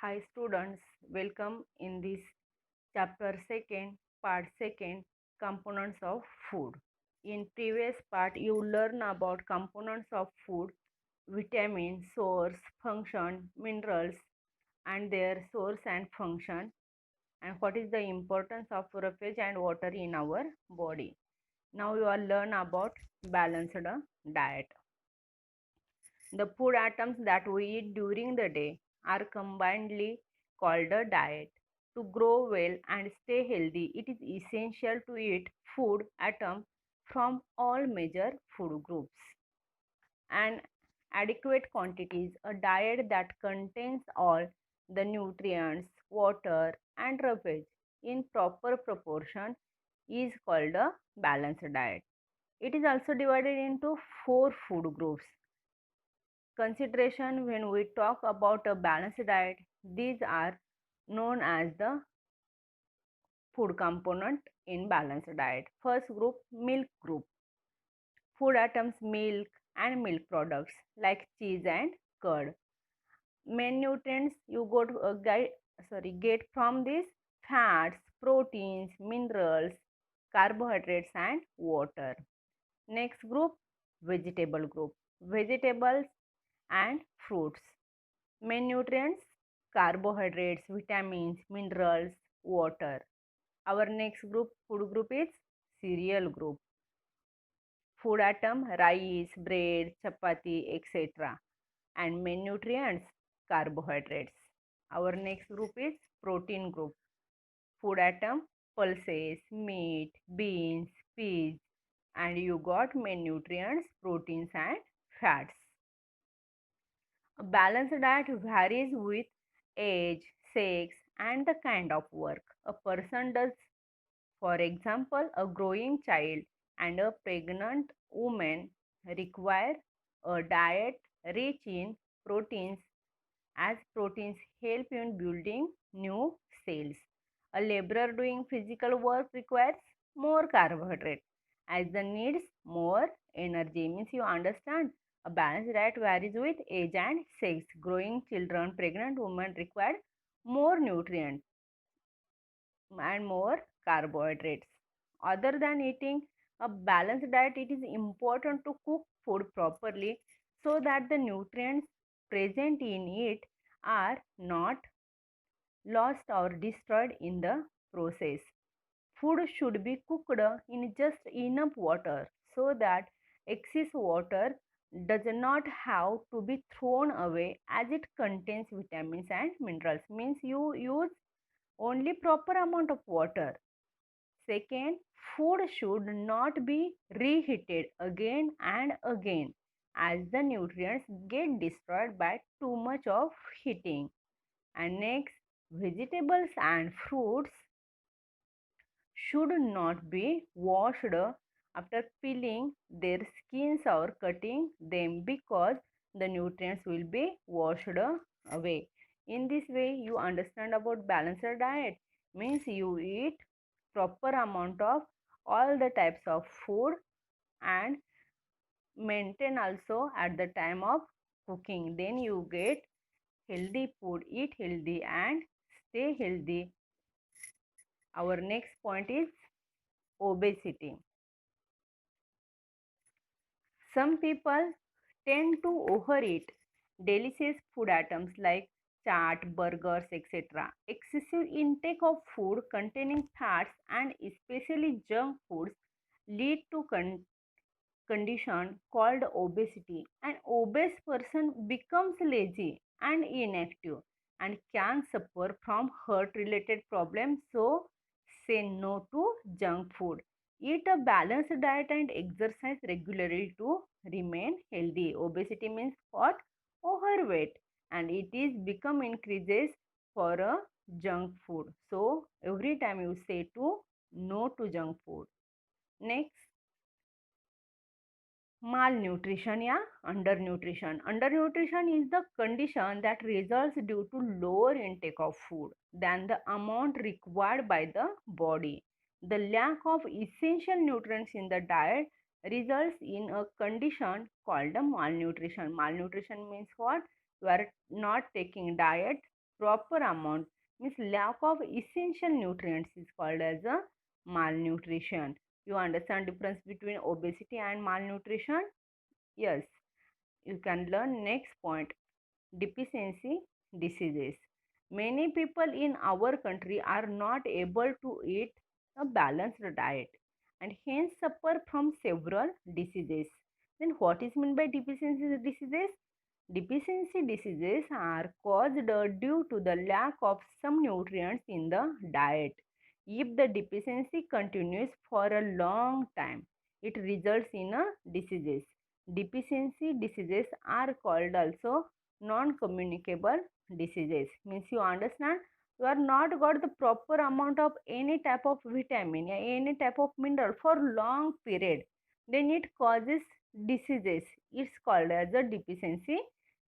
Hi students, welcome in this chapter second, part second, components of food. In previous part, you learn about components of food, vitamin, source, function, minerals, and their source and function, and what is the importance of roughage and water in our body. Now you will learn about balanced diet. The food items that we eat during the day are combinedly called a diet. To grow well and stay healthy, it is essential to eat food items from all major food groups and adequate quantities. A diet that contains all the nutrients, water, and roughage in proper proportion is called a balanced diet. It is also divided into four food groups consideration when we talk about a balanced diet. These are known as the food component in balanced diet. First group, milk group. Food items, milk and milk products like cheese and curd. Main nutrients you get from this: fats, proteins, minerals, carbohydrates and water. Next group, vegetable group. Vegetables and fruits. Main nutrients: carbohydrates, vitamins, minerals, water. Our next group, food group is cereal group. Food item: rice, bread, chapati, etc. And main nutrients: carbohydrates. Our next group is protein group. Food item: pulses, meat, beans, peas, and you got main nutrients, proteins and fats. A balanced diet varies with age, sex, and the kind of work a person does. For example, a growing child and a pregnant woman require a diet rich in proteins, as proteins help in building new cells. A laborer doing physical work requires more carbohydrate as the needs more energy. Means you understand, a balanced diet varies with age and sex. Growing children, pregnant women require more nutrients and more carbohydrates. Other than eating a balanced diet, it is important to cook food properly so that the nutrients present in it are not lost or destroyed in the process. Food should be cooked in just enough water so that excess water does not have to be thrown away as it contains vitamins and minerals. Means you use only proper amount of water. Second, food should not be reheated again and again as the nutrients get destroyed by too much of heating. And next, vegetables and fruits should not be washed after peeling their skins or cutting them because the nutrients will be washed away. In this way, you understand about balanced diet. Means you eat proper amount of all the types of food and maintain also at the time of cooking. Then you get healthy food, eat healthy and stay healthy. Our next point is obesity. Some people tend to overeat delicious food items like chaat, burgers, etc. Excessive intake of food containing fats and especially junk foods lead to condition called obesity. An obese person becomes lazy and inactive and can suffer from heart related problems. So say no to junk food. Eat a balanced diet and exercise regularly to remain healthy. Obesity means what? Overweight, and it is become increases for a junk food. So every time you say to no to junk food. Next, malnutrition या undernutrition. Undernutrition is the condition that results due to lower intake of food than the amount required by the body. The lack of essential nutrients in the diet results in a condition called a malnutrition. Malnutrition means what? You are not taking diet proper amount means lack of essential nutrients is called as a malnutrition. You understand difference between obesity and malnutrition? Yes. You can learn next point, deficiency diseases. Many people in our country are not able to eat a balanced diet and hence suffer from several diseases. Then what is meant by deficiency diseases? Deficiency diseases are caused due to the lack of some nutrients in the diet. If the deficiency continues for a long time, it results in a diseases. Deficiency diseases are called also non-communicable diseases. Means you understand, you are not got the proper amount of any type of vitamin or any type of mineral for long period, then it causes diseases. It's called as a deficiency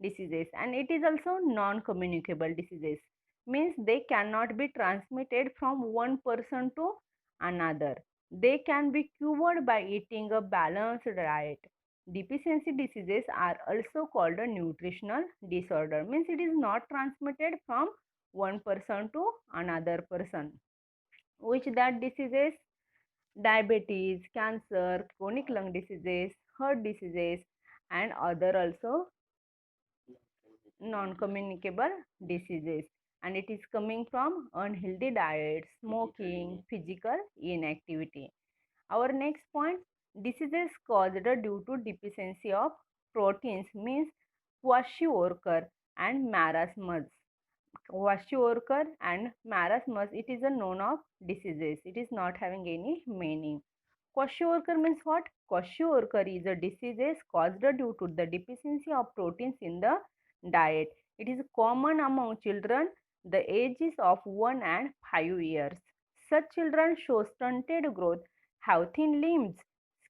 diseases, and it is also non-communicable diseases. Means they cannot be transmitted from one person to another. They can be cured by eating a balanced diet. Deficiency diseases are also called a nutritional disorder. Means it is not transmitted from one person to another person. Which that diseases? Diabetes, cancer, chronic lung diseases, heart diseases, and other also non-communicable diseases, and it is coming from unhealthy diet, smoking, physical inactivity. Our next point, diseases caused due to deficiency of proteins means kwashiorkor and marasmus. Kwashiorkor and marasmus, it is a known of diseases. It is not having any meaning. Kwashiorkor means what? Kwashiorkor is a disease caused due to the deficiency of proteins in the diet. It is common among children the ages of 1 and 5 years. Such children show stunted growth, have thin limbs,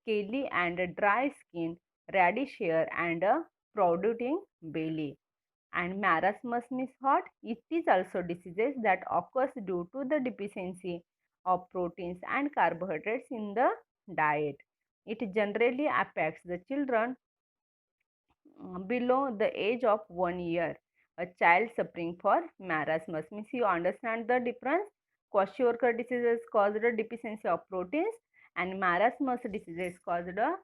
scaly and dry skin, reddish hair, and a protruding belly. And marasmus means what? It is also diseases that occurs due to the deficiency of proteins and carbohydrates in the diet. It generally affects the children below the age of 1 year. A child suffering for marasmus means you understand the difference. Kwashiorkor diseases caused a deficiency of proteins, and marasmus diseases caused a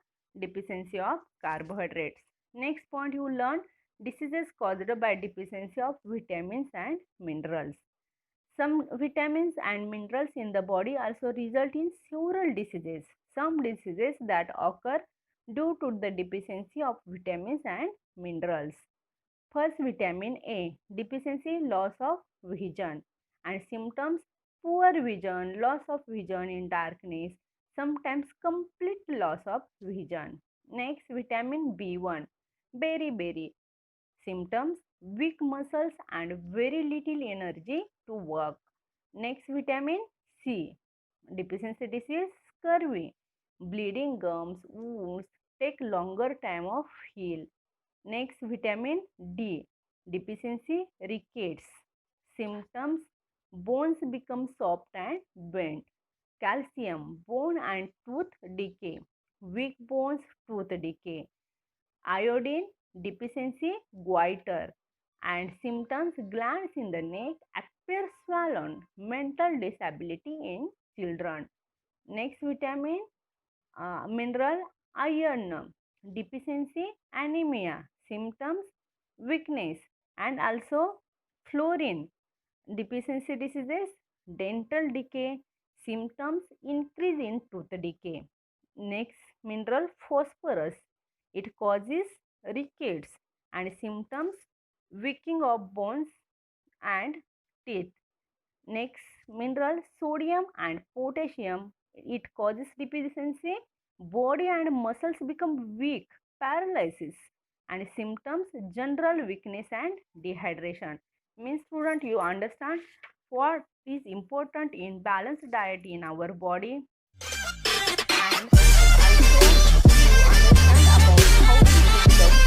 deficiency of carbohydrates. Next point you learn, diseases caused by deficiency of vitamins and minerals. Some vitamins and minerals in the body also result in several diseases. Some diseases that occur due to the deficiency of vitamins and minerals. First, vitamin A, deficiency, loss of vision, and symptoms, poor vision, loss of vision in darkness, sometimes complete loss of vision. Next, vitamin B1, beriberi, symptoms, weak muscles and very little energy to work. Next, vitamin C, deficiency disease, scurvy, bleeding gums, wounds, take longer time of heal. Next, vitamin D, deficiency, rickets, symptoms, bones become soft and bent. Calcium, bone and tooth decay, weak bones, tooth decay. Iodine, deficiency, goiter, and symptoms, glands in the neck appear swollen, mental disability in children. Next, vitamin mineral, iron, deficiency, anemia, symptoms, weakness, and also fluorine, deficiency diseases, dental decay, symptoms, increase in tooth decay. Next, mineral, phosphorus, it causes rickets and symptoms, weakening of bones and teeth. Next, mineral, sodium and potassium, it causes deficiency, body and muscles become weak, paralysis, and symptoms, general weakness and dehydration. Means student, you understand what is important in balanced diet in our body, and also you understand about how to cook the